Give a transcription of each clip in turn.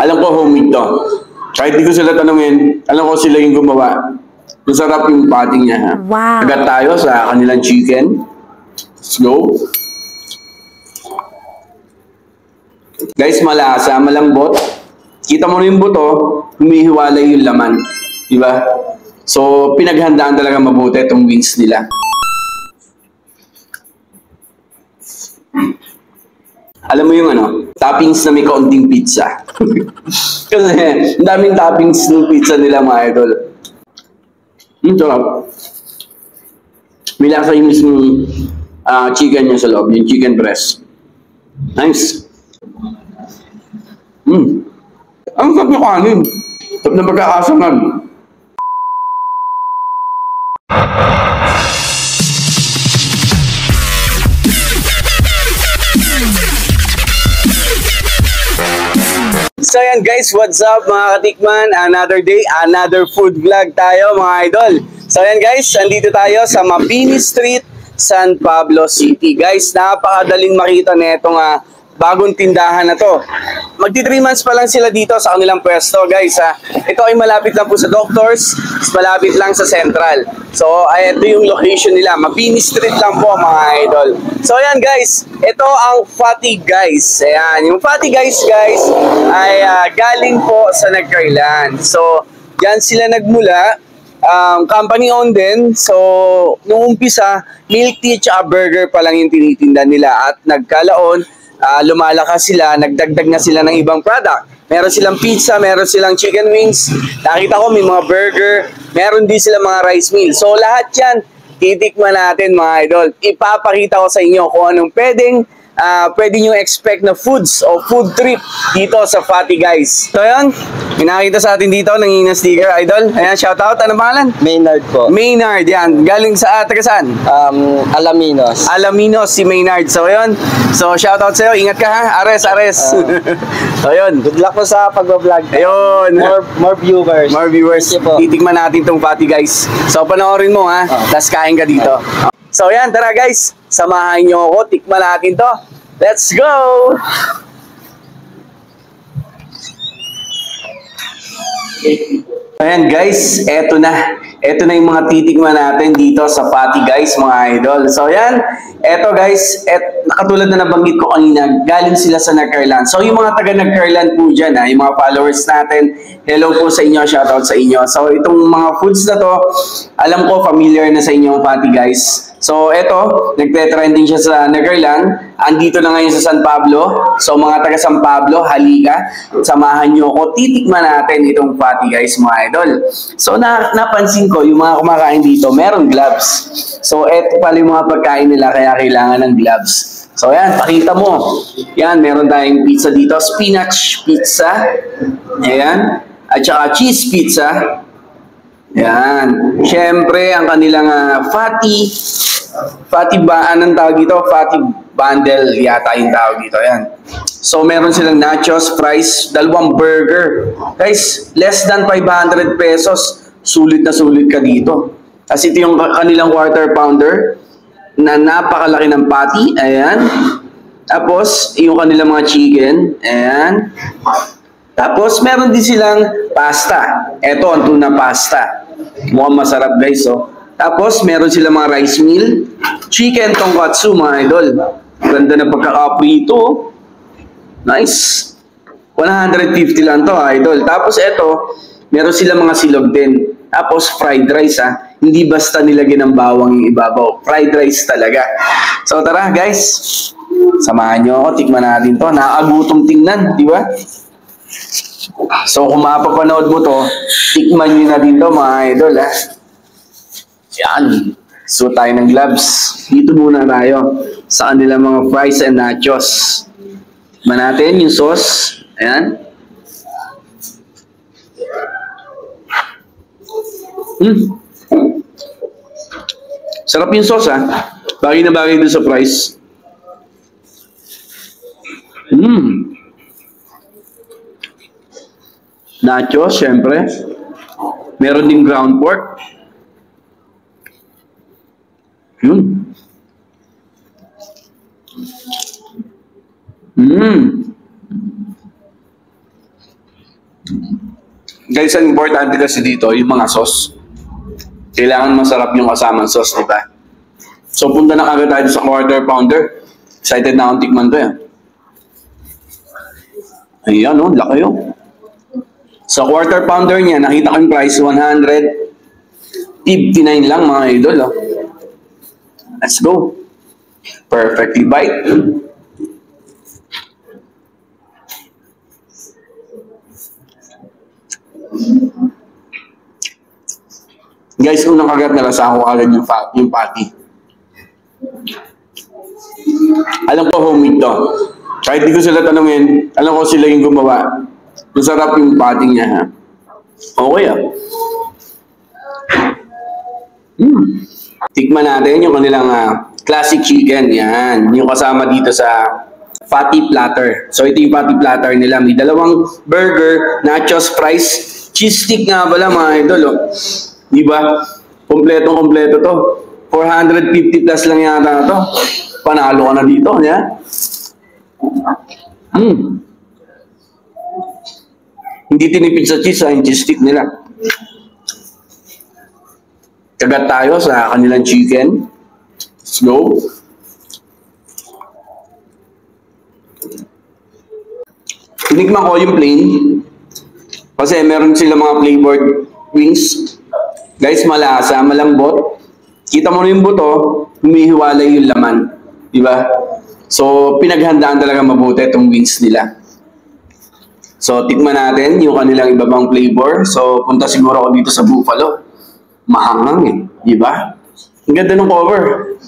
Alam ko homemade to. Kahit di ko sila tanungin, alam ko sila yung gumawa. Masarap yung patty niya, ha? Wow. Agad tayo sa kanilang chicken. Let's go. Guys, malasa, malambot. Kita mo rin yung buto, humihiwalay yung laman. Diba? So, pinaghandaan talaga mabuti itong wings nila. Alam mo yung toppings na may kaunting pizza. Kasi, ang daming toppings ng pizza nila, mga idol. Sarap. May lasa yung mismong chicken niya sa loob, yung chicken breast. Nice. Ang sarap yung kanin. Sarap na pagkakasangan. So yan guys, what's up mga katikman? Another day, another food vlog tayo mga idol. So yan guys, andito tayo sa Mapini Street, San Pablo City. Guys, napakadaling makita netong bagong tindahan na to. Magti 3 months pa lang sila dito sa kanilang pwesto guys. Ito ay malapit lang po sa Doctors, malapit lang sa Central. So ito yung location nila, Mapini Street lang po mga idol. So ayan guys, ito ang Fatty Guys. Ayan, yung Fatty Guys ay galing po sa Nagcarlan. So yan sila nagmula. Company owned din. So nung umpisa, milk tea at burger pa lang yung tinitinda nila. At nagkalaon, lumalakas sila, nagdagdag na sila ng ibang product. Meron silang pizza, meron silang chicken wings. Nakita ko may mga burger, meron din silang mga rice meal. So lahat yan, titikman natin mga idol. Ipapakita ko sa inyo kung anong pwede nyo expect na foods o food trip dito sa Fatty Guys. So yun, may nakita sa atin dito, nangingin sticker, idol. Ayan, shoutout. Ano pangalan? Maynard po. Maynard, yan. Galing sa, taga saan? Alaminos. Alaminos, si Maynard. So yun, so shoutout sa'yo. Ingat ka ha, Ares. So yun. Good luck po sa pag-vlog. Ayun. More viewers. More viewers. Po. Titikman natin tong Fatty Guys. So panoorin mo ha, tas kain ka dito. So yan, tara guys. Samahan nyo ako, tikman natin to. Let's go! Ayan guys, eto na. Eto na yung mga titikman natin dito sa Fatty Guys mga idol. So yan, eto guys, katulad na nabanggit ko kanina, galing sila sa Nagcarlan. So yung mga taga Nagcarlan po dyan, yung mga followers natin, hello po sa inyo, shoutout sa inyo. So itong mga foods na to, alam ko familiar na sa inyo Fatty Guys. So eto, nagte-trending siya sa Nagcarlan. Andito na ngayon sa San Pablo. So mga taga San Pablo, halika. Samahan nyo ako. Titikman natin itong Fatty Guys mga idol. So napansin ko, yung mga kumakain dito, meron gloves. So eto pala yung mga pagkain nila, kaya kailangan ng gloves. So yan, pakita mo. Yan, meron tayong pizza dito. Spinach pizza. Ayan. At saka cheese pizza. Yan. Siyempre, ang kanilang fatty anong tawag dito? Fatty bundle yata yung tawag dito. Yan. So, meron silang nachos, fries, 2 burger. Guys, less than 500 pesos. Sulit na sulit ka dito. Kasi ito yung kanilang quarter pounder na napakalaki ng patty. Ayan. Tapos, yung kanilang mga chicken. Ayan. Tapos, meron din silang pasta. Ito, ang tuna pasta. Mukhang masarap guys, oh. Tapos, meron silang mga rice meal. Chicken tonkatsu, mga idol. Ganda na pagkakaprito. Nice. 150 lang to, idol. Tapos, ito, meron silang mga silog din. Tapos, fried rice, ha. Hindi basta nilagyan ng bawang yung ibabaw. Fried rice talaga. So, tara, guys. Samahan nyo ako. Tikman natin to. Nakakagutom tingnan, di ba? So, kung mapapanood mo to, tikman nyo na din to, mga idol, ha. Yan. So, tayo ng gloves. Dito muna tayo sa kanila mga fries and nachos. Tikman natin yung sauce. Ayan. Sarap yung sauce, ha. Bagay na bagay doon sa fries. Nachos, syempre. Meron din ground pork. Guys, ang importante kasi dito, yung mga sauce. Kailangan masarap yung kasamang sauce, di ba? So, punta na kagad tayo sa quarter pounder. Excited na akong tikman to yan. Ayan, oh, laki yun. Sa quarter pounder niya, nakita ko yung price, 159 lang mga idol. Oh. Let's go. Perfectly bite. Guys, unang kagat na lasa ko agad yung patty. Alam ko homemade to. Kahit di ko sila tanungin, alam ko sila yung gumawa. Masarap yung patty niya, ha? Okay, ah. Tikman natin yung kanilang classic chicken. Yan. Yung kasama dito sa fatty platter. So, ito yung fatty platter nila. May dalawang burger, nachos, fries, cheese stick nga pala mga idol. Oh. Diba? Kompletong-kompleto to. 450 plus lang yata to. Panalo ka na dito. Yeah? Hindi tinipid sa cheese, yung cheese stick nila. Kagat tayo sa kanilang chicken. Let's go. Tinikman ko yung plain. Kasi meron sila mga flavored wings. Guys, malasa, malambot. Kita mo na yung buto, humihiwalay yung laman. Diba? So, pinaghandaan talaga mabuti itong wings nila. So, tikman natin yung kanilang iba pang flavor. So, punta siguro ako dito sa Buffalo. Mahangang eh. Diba? Ang ganda ng cover.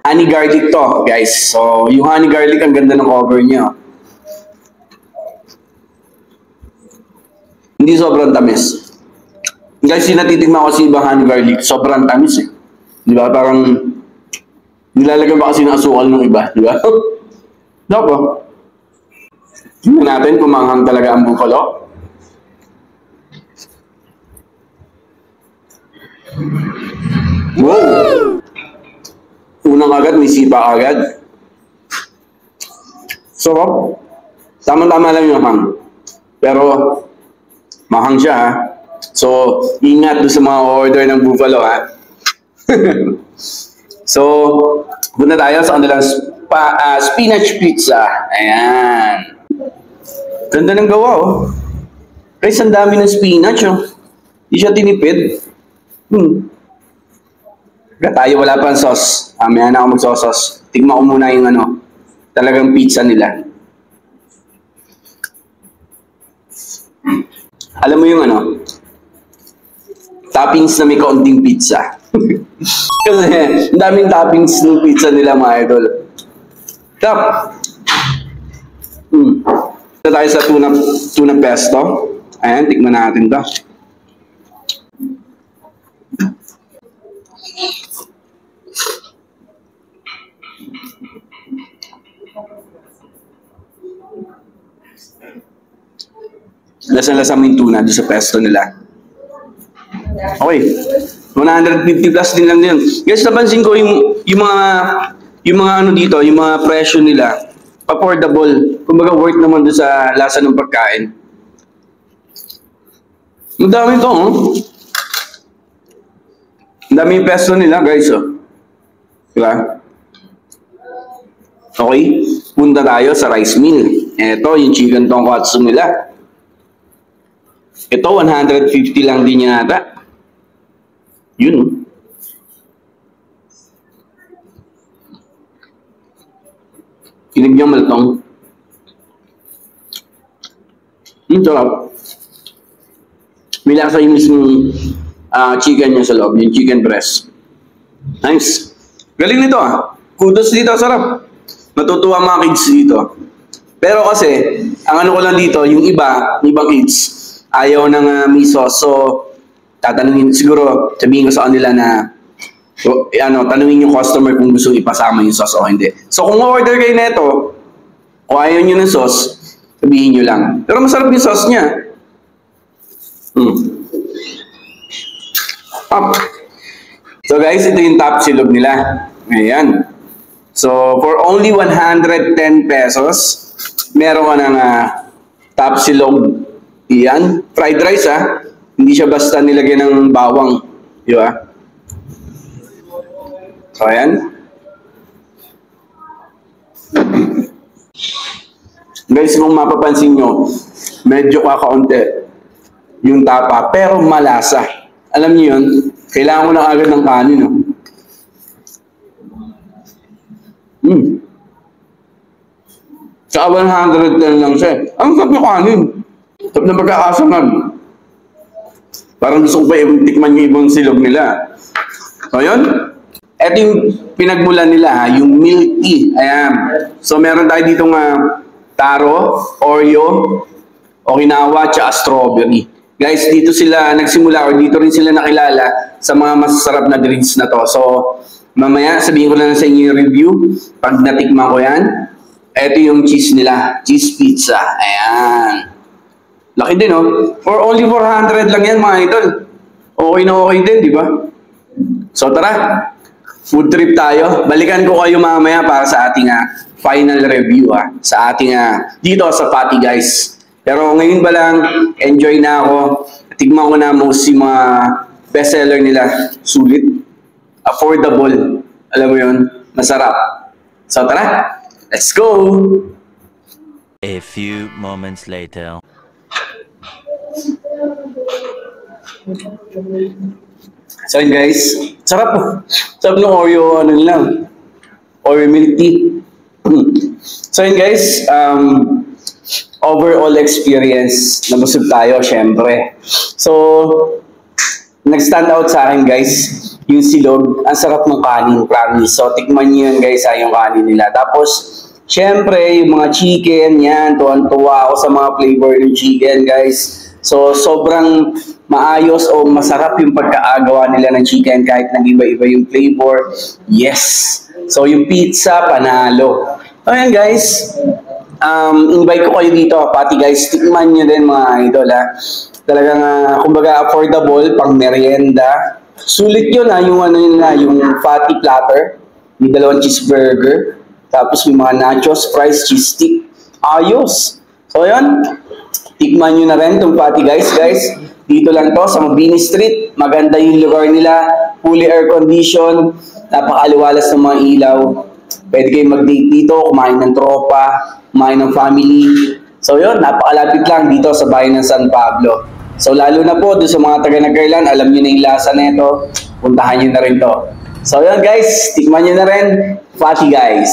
Honey garlic to, guys. So, yung honey garlic, ang ganda ng cover niya. Hindi sobrang tamis. Guys, yung natitigman ko si ibang honey garlic, sobrang tamis eh. Di ba? Parang nilalagyan ba kasi ng asukal ng iba? Di ba? Dako. Tingnan natin kung manghang talaga ang Buffalo. Wow! Unang agad, may sipa agad. So, tama-tama lang yung hang. Pero, mahang siya ha. So, ingat doon sa mga order ng Buffalo ha. So, punta tayo sa kanilang spinach pizza. Ayan. Ganda ng gawa oh. Guys, ang dami ng spinach oh. Hindi siya tinipid. Tayo wala pang sauce. May na ako mag-sauce. Tignan ko muna yung talagang pizza nila. Alam mo yung toppings na may kaunting pizza. Kasi ang daming toppings ng pizza nila mga idol. Top! Ito tayo sa tuna pesto. Ayan, tikman natin ito. Lasang-lasa mo yung tuna doon sa pesto nila. Okay. 150 plus din lang din. Guys, napansin ko yung mga dito, yung mga presyo nila, affordable. Kumbaga worth naman doon sa lasa ng pagkain. Ang dami ito, oh. Ang dami yung pesto nila, guys, oh. Diba? Okay. Punta tayo sa rice meal. Ito, yung chicken tonkatsu nila. Ito, 150 lang din yata. Yun. Kinig niyang maltong. Sarap. May lasa yung mismong chicken niya sa loob, yung chicken breast. Nice. Galing nito ah. Kudos dito, sarap. Matutuwa mga kids dito. Pero kasi, ang ko lang dito, yung ibang kids, ayaw ng miso. So, tatanungin, siguro, sabihin ko sa kanila na, tanungin yung customer kung gusto ipasama yung sauce o hindi. So, kung order kayo nito, o ayaw nyo ng sauce, sabihin nyo lang. Pero masarap yung sauce niya. So, guys, ito yung top silog nila. Ayan. So, for only 110 pesos, meron ka ng top silog Yan, fried rice ha. Hindi siya basta nilagyan ng bawang. Di ba? So, ayan. Guys, kung mapapansin nyo, medyo kakaunti yung tapa, pero malasa. Alam niyo yun, kailangan ko na agad ng kanin. No? Sa 110 lang siya. Ang sarap yung kanin. Sarap na pagkakasamag. Parang gusto ko pa tikman yung ibang silog nila. So, yun. Ito yung pinagmulan nila, ha? Yung milk tea. Ayan. So, meron tayo dito nga taro, Oreo, Okinawa, tsaka strawberry. Guys, dito sila nagsimula or dito rin sila nakilala sa mga masasarap na drinks na to. So, mamaya sabihin ko na sa inyo yung review. Pag natikman ko yan, ito yung cheese nila. Cheese pizza. Ayan. Laki din, oh. For only 400 lang yan, mga idol. Okay na okay din, di ba? So, tara. Food trip tayo. Balikan ko kayo mamaya para sa ating final review, sa ating dito sa Pati, guys. Pero ngayon ba lang, enjoy na ako. Tignan ko na most yung mga bestseller nila. Sulit. Affordable. Alam mo yun? Masarap. So, tara. Let's go! A few moments later. So yun guys, sarap. Sarap ng Oreo, ano lang. Oreo milk tea. So yun guys, overall experience, nabusog tayo, syempre. So, nag-stand out sa akin guys, yung silog, ang sarap ng kanin, promise. So, tikman nyo yun guys, yung kanin nila. Tapos, syempre, yung mga chicken, yan, tuwan-tuwa ako sa mga flavor ng chicken guys. So, sobrang maayos o masarap yung pagkaagawa nila ng chicken kahit nag-iba-iba yung flavor. Yes! So, yung pizza, panalo. So, yan guys, invite ko kayo dito, Pati guys, tikman nyo din mga idol, Talagang, kumbaga, affordable, pang merienda. Sulit yun, yung ano yun yung fatty platter, may 2 cheeseburger, tapos may mga nachos, fries, cheese stick. Ayos! So, yun, tikman nyo na rin itong Pati guys. Dito lang to sa Mabini Street. Maganda yung lugar nila, fully air condition, napakaliwalas ng mga ilaw. Pwede kayong mag-date dito, kumain ng tropa, kumain ng family. So yun, napakalapit lang dito sa bayan ng San Pablo. So lalo na po doon sa mga taga-Nagairlan, alam nyo na yung lasa na ito, puntahan nyo na rin to. So yun guys, tikman nyo na rin, Pati guys.